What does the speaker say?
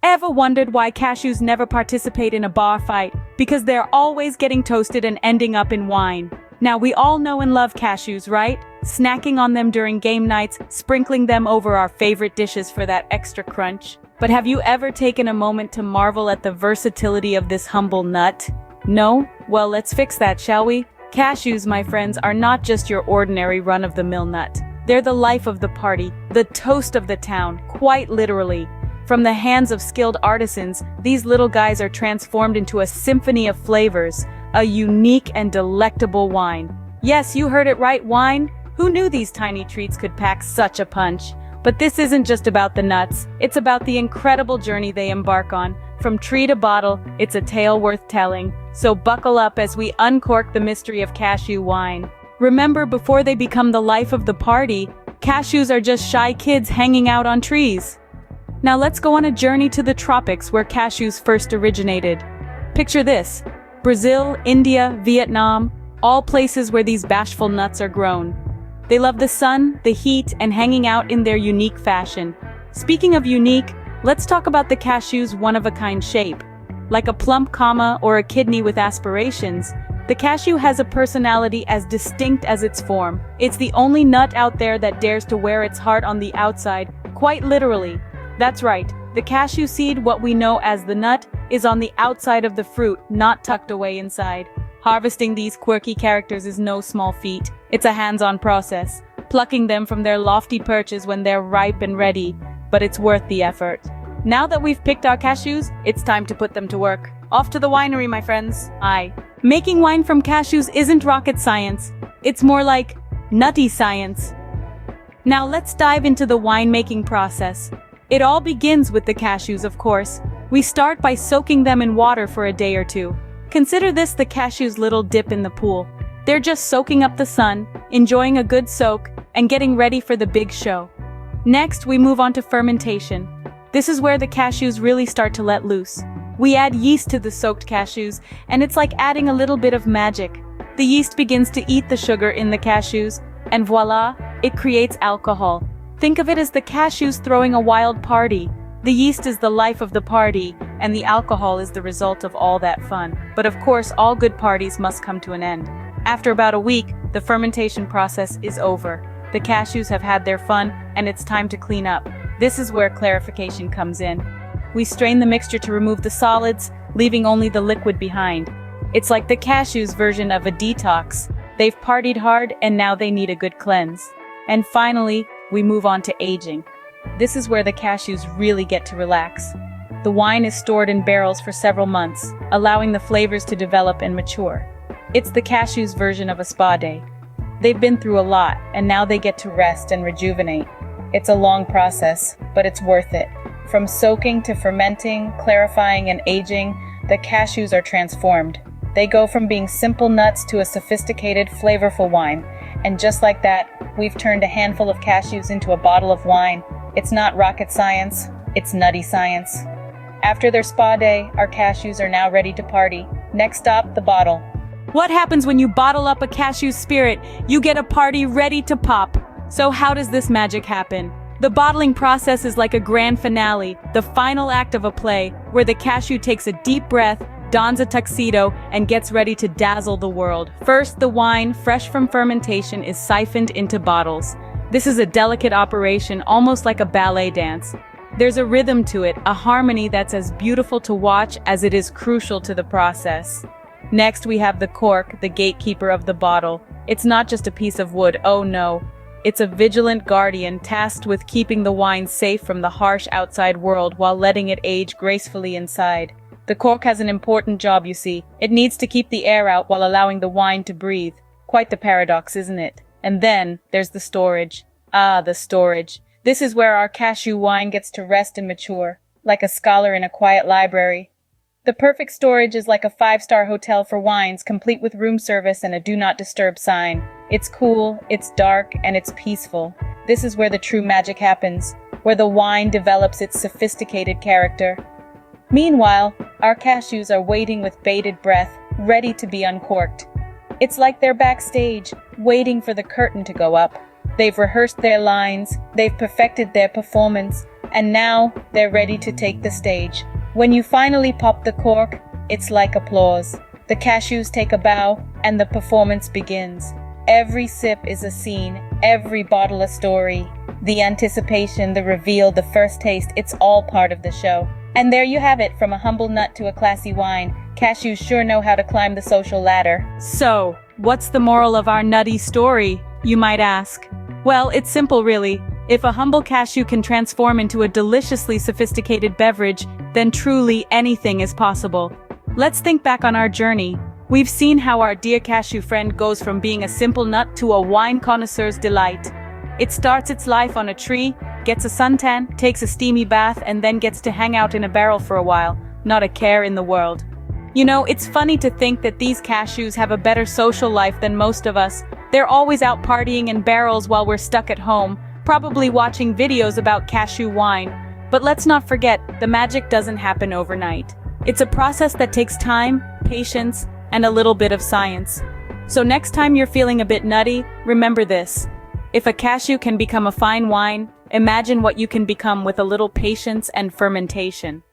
Ever wondered why cashews never participate in a bar fight? Because they're always getting toasted and ending up in wine. Now we all know and love cashews, right? Snacking on them during game nights, sprinkling them over our favorite dishes for that extra crunch. But have you ever taken a moment to marvel at the versatility of this humble nut? No? Well, let's fix that, shall we? Cashews, my friends, are not just your ordinary run-of-the-mill nut. They're the life of the party, the toast of the town, quite literally. From the hands of skilled artisans, these little guys are transformed into a symphony of flavors, a unique and delectable wine. Yes, you heard it right, wine. Who knew these tiny treats could pack such a punch? But this isn't just about the nuts, it's about the incredible journey they embark on. From tree to bottle, it's a tale worth telling. So buckle up as we uncork the mystery of cashew wine. Remember, before they become the life of the party, cashews are just shy kids hanging out on trees. Now let's go on a journey to the tropics where cashews first originated. Picture this: Brazil, India, Vietnam, all places where these bashful nuts are grown. They love the sun, the heat, and hanging out in their unique fashion. Speaking of unique, let's talk about the cashew's one-of-a-kind shape. Like a plump comma or a kidney with aspirations, the cashew has a personality as distinct as its form. It's the only nut out there that dares to wear its heart on the outside, quite literally. That's right, the cashew seed, what we know as the nut, is on the outside of the fruit, not tucked away inside. Harvesting these quirky characters is no small feat. It's a hands-on process, plucking them from their lofty perches when they're ripe and ready, but it's worth the effort. Now that we've picked our cashews, it's time to put them to work. Off to the winery, my friends. Making wine from cashews isn't rocket science. It's more like nutty science. Now let's dive into the winemaking process. It all begins with the cashews, of course. We start by soaking them in water for a day or two. Consider this the cashew's little dip in the pool. They're just soaking up the sun, enjoying a good soak, and getting ready for the big show. Next, we move on to fermentation. This is where the cashews really start to let loose. We add yeast to the soaked cashews, and it's like adding a little bit of magic. The yeast begins to eat the sugar in the cashews, and voila, it creates alcohol. Think of it as the cashews throwing a wild party. The yeast is the life of the party, and the alcohol is the result of all that fun. But of course, all good parties must come to an end. After about a week, the fermentation process is over. The cashews have had their fun, and it's time to clean up. This is where clarification comes in. We strain the mixture to remove the solids, leaving only the liquid behind. It's like the cashews' version of a detox. They've partied hard, and now they need a good cleanse. And finally, we move on to aging. This is where the cashews really get to relax. The wine is stored in barrels for several months, allowing the flavors to develop and mature. It's the cashews' version of a spa day. They've been through a lot, and now they get to rest and rejuvenate. It's a long process, but it's worth it. From soaking to fermenting, clarifying, and aging, the cashews are transformed. They go from being simple nuts to a sophisticated, flavorful wine. And just like that, we've turned a handful of cashews into a bottle of wine. It's not rocket science, it's nutty science. After their spa day, our cashews are now ready to party. Next stop, the bottle. What happens when you bottle up a cashew spirit? You get a party ready to pop. So how does this magic happen? The bottling process is like a grand finale, the final act of a play, where the cashew takes a deep breath, dons a tuxedo, and gets ready to dazzle the world. First, the wine, fresh from fermentation, is siphoned into bottles. This is a delicate operation, almost like a ballet dance. There's a rhythm to it, a harmony that's as beautiful to watch as it is crucial to the process. Next, we have the cork, the gatekeeper of the bottle. It's not just a piece of wood, oh no. It's a vigilant guardian tasked with keeping the wine safe from the harsh outside world while letting it age gracefully inside. The cork has an important job, you see. It needs to keep the air out while allowing the wine to breathe. Quite the paradox, isn't it? And then, there's the storage. The storage. This is where our cashew wine gets to rest and mature, like a scholar in a quiet library. The perfect storage is like a 5-star hotel for wines, complete with room service and a do not disturb sign. It's cool, it's dark, and it's peaceful. This is where the true magic happens, where the wine develops its sophisticated character. Meanwhile, our cashews are waiting with bated breath, ready to be uncorked. It's like they're backstage, waiting for the curtain to go up. They've rehearsed their lines, they've perfected their performance, and now they're ready to take the stage. When you finally pop the cork, it's like applause. The cashews take a bow, and the performance begins. Every sip is a scene, every bottle a story. The anticipation, the reveal, the first taste, it's all part of the show. And there you have it, from a humble nut to a classy wine. Cashews sure know how to climb the social ladder. So, what's the moral of our nutty story, you might ask? Well, it's simple really. If a humble cashew can transform into a deliciously sophisticated beverage, then truly anything is possible. Let's think back on our journey. We've seen how our dear cashew friend goes from being a simple nut to a wine connoisseur's delight. It starts its life on a tree, gets a suntan, takes a steamy bath, and then gets to hang out in a barrel for a while. Not a care in the world. You know, it's funny to think that these cashews have a better social life than most of us. They're always out partying in barrels while we're stuck at home, probably watching videos about cashew wine. But let's not forget, the magic doesn't happen overnight. It's a process that takes time, patience, and a little bit of science. So next time you're feeling a bit nutty, remember this. If a cashew can become a fine wine, imagine what you can become with a little patience and fermentation.